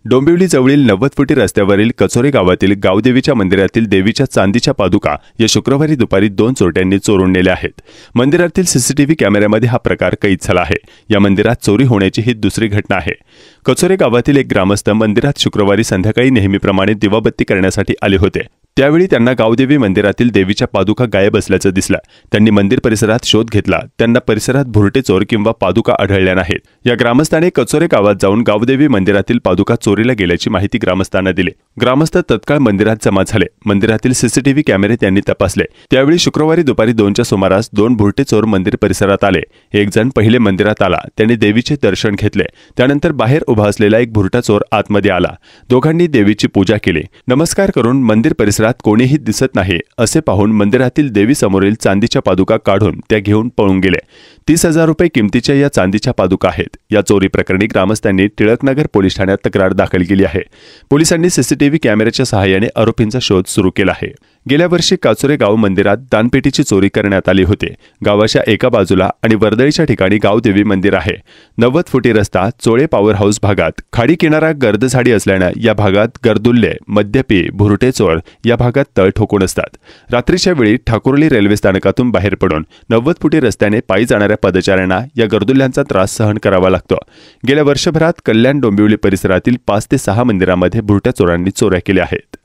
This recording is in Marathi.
डोंबिवली जवळील 90 फुटी रस्त्यावरील कचोरे गावातील गावदेवीच्या मंदिरातील देवीच्या चांदीच्या पादुका या शुक्रवारी दुपारी 2 चोरट्यांनी चोरून नेल्या आहेत। मंदिरातील सीसीटीव्ही कॅमेऱ्यामध्ये हा प्रकार कैद झाला आहे। या मंदिरात चोरी होण्याची ही दुसरी घटना आहे। कचोरे गावातील एक ग्रामस्थ मंदिरात शुक्रवारी संध्याकाळी नेहमीप्रमाणे दिवाबत्ती करण्यासाठी आले होते। त्यावेळी त्यांना गावदेवी मंदिरातील देवीच्या पादुका गायब असल्याचं दिसलं। त्यांनी मंदिर परिसरात शोध घेतला। त्यांना परिसरात भुरटे चोर किंवा पादुका आढळल्या नाहीत। या ग्रामस्थाने कचोरे गावात जाऊन गावदेवी मंदिरातील पादुका चोरीला गेल्याची माहिती ग्रामस्थांना दिली। ग्रामस्थ तत्काळ मंदिरात जमा झाले। मंदिरातील सीसीटीव्ही कॅमेरे त्यांनी तपासले। त्यावेळी शुक्रवारी दुपारी 2च्या सुमारास 2 भुरटे चोर मंदिर परिसरात आले। एक जण पहिले मंदिरात आला, त्याने देवीचे दर्शन घेतले। त्यानंतर बाहेर उभा असलेला एक भुरटा चोर आतमध्ये आला। दोघांनी देवीची पूजा केली। नमस्कार करून मंदिर परिसरात कोणीही दिसत नाही असे पाहून मंदिरातील देवी समोरील चांदीच्या पादुका काढून त्या घेऊन पळून गेले। 30,000 रुपये किमतीच्या या चांदीच्या पादुका आहेत। या चोरी प्रकरणी ग्रामस्थांनी टिळकनगर पोलीस ठाण्यात तक्रार दाखल केली आहे। पोलिसांनी सीसीटीव्ही कॅमेऱ्याच्या सहाय्याने आरोपींचा शोध सुरू केला आहे। गेल्या वर्षी काचोरे गाव मंदिरात दानपेटीची चोरी करण्यात आली होती। गावाच्या एका बाजूला आणि वर्दळीच्या ठिकाणी गावदेवी मंदिर आहे। 90 फुटी रस्ता चोळे पॉवर हाऊस भागात खाडी किनारा गर्दझाडी असल्याने या भागात गर्दुल्ले, मद्यपी, भुरटे चोर या भागात तळ ठोकून असतात। रात्रीच्या वेळी ठाकुर्ली रेल्वे स्थानकातून बाहेर पडून 90 फुटी रस्त्याने पायी जाणाऱ्या पदचाऱ्यांना या गर्दुल्ल्यांचा त्रास सहन करावा लागतो। गेल्या वर्षभरात कल्याण डोंबिवली परिसरातील 5 ते 6 मंदिरांमध्ये भुरट्या चोरांनी चोऱ्या केल्या आहेत।